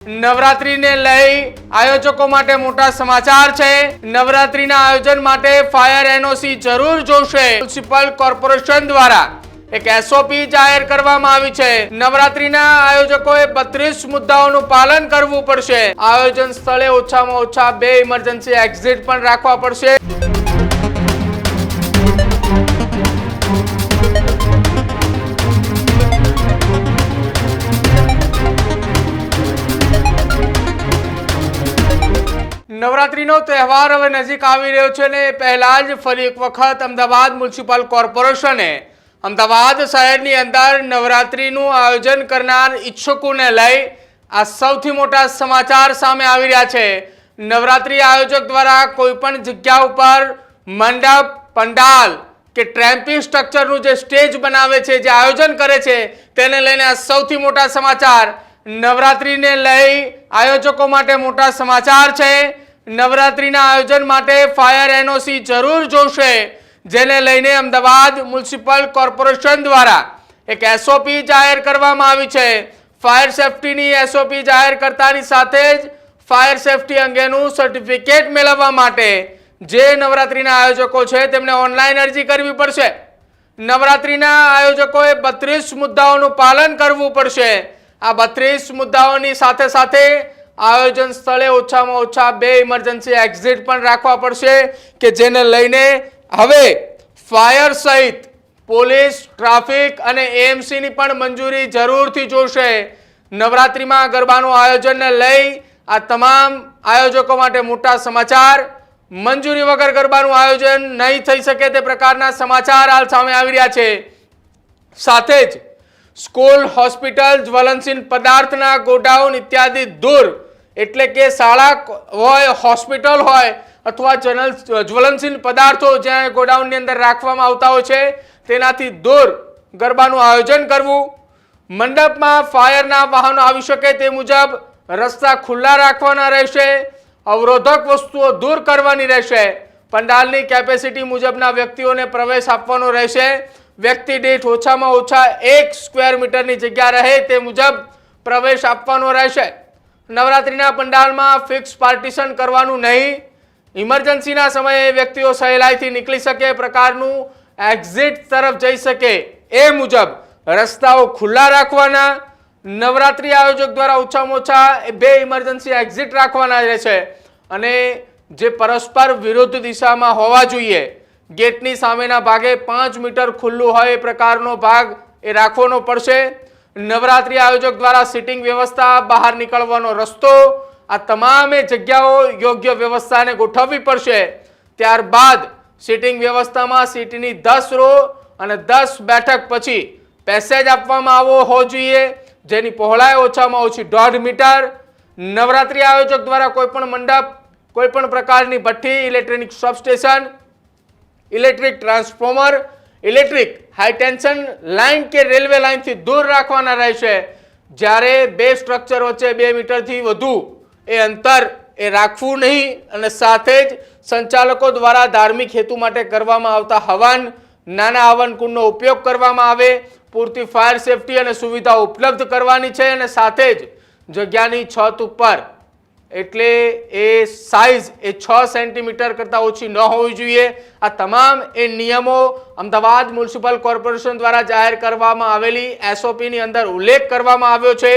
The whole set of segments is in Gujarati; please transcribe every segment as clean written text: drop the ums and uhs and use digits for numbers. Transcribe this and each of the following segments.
નવરાત્રીને લઈ આયોજકો માટે મોટા સમાચાર છે। નવરાત્રીના આયોજન માટે ફાયર એનઓસી જરૂર જોશે। મ્યુનિસિપલ કોર્પોરેશન દ્વારા એક એસઓપી જાહેર કરવામાં આવી છે। નવરાત્રીના આયોજકોએ 32 મુદ્દાઓનું પાલન કરવું પડશે। આયોજન સ્થળે ઓછામાં ઓછા 2 ઇમરજન્સી એક્ઝિટ પણ રાખવા પડશે। નવરાત્રીનો તહેવાર હવે નજીક આવી રહ્યો છે ને પહેલા જ ફરી એક વખત અમદાવાદ મ્યુનિસિપલ કોર્પોરેશને અમદાવાદ શહેરની અંદર નવરાત્રીનું આયોજન કરનાર ઈચ્છુકોને લઈ આ સૌથી મોટા સમાચાર સામે આવી રહ્યા છે। નવરાત્રી આયોજક દ્વારા કોઈ પણ જગ્યા ઉપર મંડપ, પંડાલ કે ટ્રેમ્પી સ્ટ્રક્ચરનું જે સ્ટેજ બનાવે છે, જે આયોજન કરે છે, તેને લઈને આ સૌથી મોટા સમાચાર। નવરાત્રીને લઈ આયોજકો માટે મોટા સમાચાર છે। નવરાત્રીના આયોજન માટે ફાયર એનઓસી જરૂર જોશે, જેને લઈને અમદાવાદ મ્યુનિસિપલ કોર્પોરેશન દ્વારા એક એસઓપી જાહેર કરવામાં આવી છે। ફાયર સેફટીની એસઓપી જાહેર કરતાની સાથે જ ફાયર સેફટી અંગેનું સર્ટિફિકેટ મેળવવા માટે જે નવરાત્રીના આયોજકો છે તેમને ઓનલાઈન અરજી કરવી પડશે। નવરાત્રીના આયોજકોએ 32 મુદ્દાઓનું પાલન કરવું પડશે। આ 32 મુદ્દાઓની સાથે સાથે આયોજન સ્થળે ઓછામાં ઓછા 2 ઇમરજન્સી એક્ઝિટ પણ રાખવા પડશે કે જેને લઈને હવે ફાયર સહિત પોલીસ, ટ્રાફિક અને એએમસીની પણ મંજૂરી જરૂરથી જોશે। નવરાત્રીમાં ગરબાનું આયોજનને લઈ આ તમામ આયોજકો માટે મોટા સમાચાર। મંજૂરી વગર ગરબાનું આયોજન નહીં થઈ શકે તે પ્રકારના સમાચાર હાલ સામે આવી રહ્યા છે। સાથે જ સ્કૂલ, હોસ્પિટલ, જ્વલનશીલ પદાર્થના ગોડાઉન ઇત્યાદિ દૂર, એટલે કે શાળા હોય, હોસ્પિટલ હોય અથવા જ્વલનશીલ પદાર્થો જ્યાં ગોડાઉનની અંદર રાખવામાં આવતા હોય છે તેનાથી દૂર ગરબાનું આયોજન કરવું। મંડપમાં ફાયરના વાહનો આવી શકે તે મુજબ રસ્તા ખુલ્લા રાખવાના રહેશે। અવરોધક વસ્તુઓ દૂર કરવાની રહેશે। પંડાલની કેપેસિટી મુજબના વ્યક્તિઓને પ્રવેશ આપવાનો રહેશે। વ્યક્તિ દીઠ ઓછામાં ઓછા 1 સ્ક્વેર મીટરની જગ્યા રહે તે મુજબ પ્રવેશ આપવાનો રહેશે। નવરાત્રીના પંડાલમાં ફિક્સ પાર્ટીશન કરવાનું નહીં। ઇમરજન્સીના સમયે વ્યક્તિઓ સહેલાઈથી નીકળી શકે પ્રકારનું એક્ઝિટ તરફ જઈ શકે એ મુજબ રસ્તાઓ ખુલ્લા રાખવાના। નવરાત્રી આયોજક દ્વારા ઓછામાં ઓછા 2 ઇમરજન્સી એક્ઝિટ રાખવાના રહેશે અને જે પરસ્પર વિરુદ્ધ દિશામાં હોવા જોઈએ, ગેટની સામેના ભાગે 5 મીટર ખુલ્લું હોય એ પ્રકારનો ભાગ એ રાખવાનો પડશે। નવરાત્રી આયોજક દ્વારા સિટિંગ વ્યવસ્થા, બહાર નીકળવાનો રસ્તો, આ તમામે જગ્યાઓ યોગ્ય વ્યવસ્થાને ગોઠવવી પડશે। ત્યારબાદ સિટિંગ વ્યવસ્થામાં સીટની 10 રો અને 10 બેઠક પછી પેસેજ આપવામાં આવવો હોવો જોઈએ, જેની પહોળાઈ ઓછામાં ઓછી 1.5 મીટર। નવરાત્રી આયોજક દ્વારા કોઈ પણ મંડપ, કોઈ પણ પ્રકારની ભઠ્ઠી, electronic substation, electric transformer, electric high tension line કે રેલવે લાઇનથી દૂર રાખવાના રહેશે। જ્યારે 2 સ્ટ્રક્ચર વચ્ચે 2 મીટરથી વધુ એ અંતર એ રાખવું નહીં અને સાથે જ સંચાલકો દ્વારા ધાર્મિક હેતુ માટે કરવામાં આવતા હવન, નાના હવન કુંડનો ઉપયોગ કરવામાં આવે। પૂરતી ફાયર સેફટી અને સુવિધાઓ ઉપલબ્ધ કરવાની છે અને સાથે જ જગ્યાની છત ઉપર એટલે એ સાઇઝ એ 6 સેન્ટીમીટર કરતાં ઓછી ન હોવી જોઈએ। આ તમામ એ નિયમો અમદાવાદ મ્યુનિસિપલ કોર્પોરેશન દ્વારા જાહેર કરવામાં આવેલી એસઓપીની અંદર ઉલ્લેખ કરવામાં આવ્યો છે।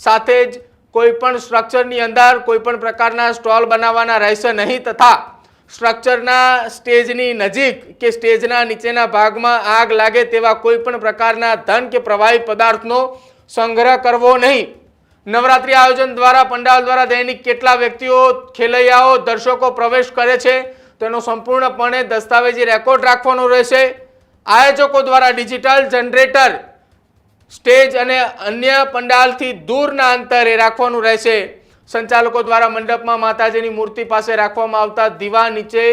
સાથે જ કોઈ પણ સ્ટ્રક્ચરની અંદર કોઈ પણ પ્રકારના સ્ટોલ બનાવવાના રહેશે નહીં તથા સ્ટ્રક્ચરના સ્ટેજની નજીક કે સ્ટેજના નીચેના ભાગમાં આગ લાગે તેવા કોઈ પણ પ્રકારના ધન કે પ્રવાહી પદાર્થનો સંગ્રહ કરવો નહીં। નવરાત્રી આયોજન દ્વારા પંડાલ દ્વારા દૈનિક કેટલા વ્યક્તિઓ, ખેલૈયાઓ, દર્શકો પ્રવેશ કરે છે તેનો સંપૂર્ણપણે દસ્તાવેજી રેકોર્ડ રાખવાનો રહેશે। આયોજકો દ્વારા ડિજિટલ જનરેટર સ્ટેજ અને અન્ય પંડાલથી દૂરના અંતરે રાખવાનું રહેશે। સંચાલકો દ્વારા મંડપમાં માતાજીની મૂર્તિ પાસે રાખવામાં આવતા દીવા નીચે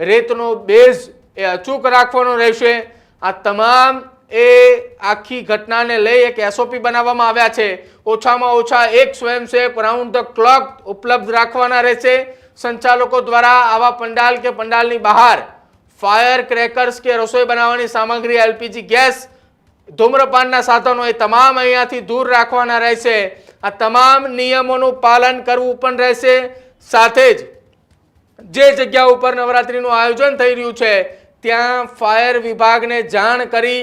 રેતનો બેઝ એ અચૂક રાખવાનો રહેશે। આ તમામ એ આખી ઘટનાને લઈ એક એસઓપી બનાવવામાં આવ્યા છે। ઓછામાં ઓછા 1 સ્વયંસેવક રાઉન્ડ ધ ક્લોક ઉપલબ્ધ રાખવાના રહેશે। સંચાલકો દ્વારા આવા પંડાલ કે પંડાલની બહાર ફાયર ક્રેકર્સ કે રસોઈ બનાવવાની સામગ્રી, એલપીજી ગેસ, ધૂમ્રપાનના સાધનો એ તમામ અહીંયાથી દૂર રાખવાના રહેશે। આ તમામ નિયમોનું પાલન કરવું પણ રહેશે. સાથે જ જે જગ્યા ઉપર નવરાત્રિનું આયોજન થઈ રહ્યું છે ત્યાં ફાયર વિભાગને જાણ કરી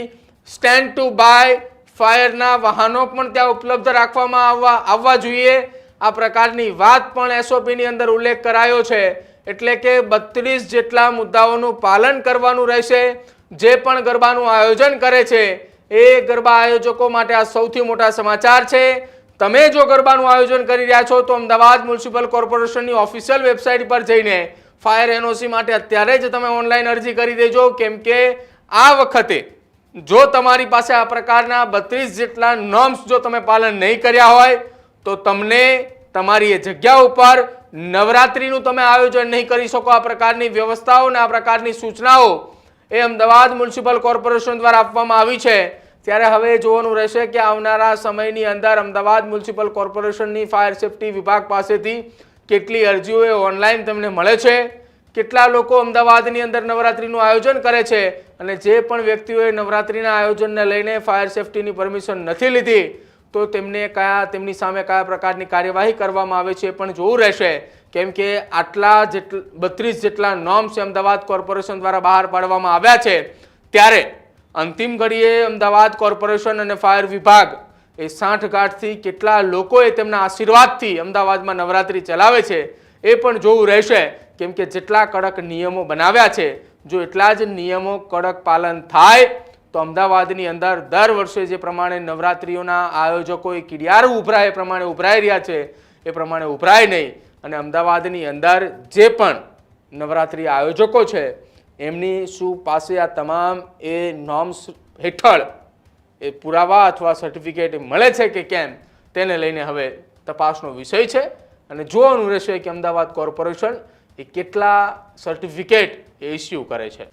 સ્ટેન્ડ ટુ બાય ફાયરના વાહનો પણ ત્યાં ઉપલબ્ધ રાખવામાં આવવા જોઈએ. આ પ્રકારની વાત પણ એસઓપીની અંદર ઉલ્લેખ કરાયો છે. એટલે કે 32 જેટલા મુદ્દાઓનું પાલન કરવાનું રહેશે. જે પણ ગરબાનું આયોજન કરે છે એ ગરબા આયોજકો માટે આ સૌથી મોટા સમાચાર છે. તમે જો ગરબાનું આયોજન કરી રહ્યા છો તો અમદાવાદ મ્યુનિસિપલ કોર્પોરેશનની ઓફિશિયલ વેબસાઇટ પર જઈને ફાયર એનઓસી માટે અત્યારે જ તમે ઓનલાઈન અરજી કરી દેજો. કેમ કે આ વખતે જો તમારી પાસે આ પ્રકારના 32 જેટલા નોર્મ્સ જો તમે પાલન નહીં કર્યા હોય તો તમને તમારી એ જગ્યા ઉપર નવરાત્રિનું તમે આયોજન નહીં કરી શકો. આ પ્રકારની વ્યવસ્થાઓ અને આ પ્રકારની સૂચનાઓ એ અમદાવાદ મ્યુનિસિપલ કોર્પોરેશન દ્વારા આપવામાં આવી છે. ત્યારે હવે જોવાનું રહેશે કે આવનારા સમયની અંદર અમદાવાદ મ્યુનિસિપલ કોર્પોરેશનની ફાયર સેફટી વિભાગ પાસેથી કેટલી અરજીઓ એ ઓનલાઈન તમને મળે છે, કેટલા લોકો અમદાવાદની અંદર નવરાત્રિનું આયોજન કરે છે અને જે પણ વ્યક્તિઓએ નવરાત્રિના આયોજનને લઈને ફાયર સેફટીની પરમિશન નથી લીધી તો તેમની સામે કયા પ્રકારની કાર્યવાહી કરવામાં આવે છે એ પણ જોવું રહેશે. કેમ કે આટલા 32 જેટલા નોર્મ્સ અમદાવાદ કોર્પોરેશન દ્વારા બહાર પાડવામાં આવ્યા છે. ત્યારે અંતિમ ઘડીએ અમદાવાદ કોર્પોરેશન અને ફાયર વિભાગ એ સાંઠગાંઠથી કેટલા લોકોએ તેમના આશીર્વાદથી અમદાવાદમાં નવરાત્રિ ચલાવે છે એ પણ જોવું રહેશે. કેમ કે જેટલા કડક નિયમો બનાવ્યા છે જો એટલા જ નિયમો કડક પાલન થાય તો અમદાવાદની અંદર દર વર્ષે જે પ્રમાણે નવરાત્રિઓના આયોજકો એ કિડિયારું ઉભરાય એ પ્રમાણે ઉભરાઈ રહ્યા છે એ પ્રમાણે ઉભરાય નહીં. અને અમદાવાદની અંદર જે પણ નવરાત્રિ આયોજકો છે એમની શું પાસે આ તમામ એ નોર્મ્સ હેઠળ એ પુરાવા અથવા સર્ટિફિકેટ મળે છે કે કેમ તેને લઈને હવે તપાસનો વિષય છે. અને જોવાનું રહેશે કે અમદાવાદ કોર્પોરેશન એ કેટલા સર્ટિફિકેટ ઇસ્યુ કરે છે.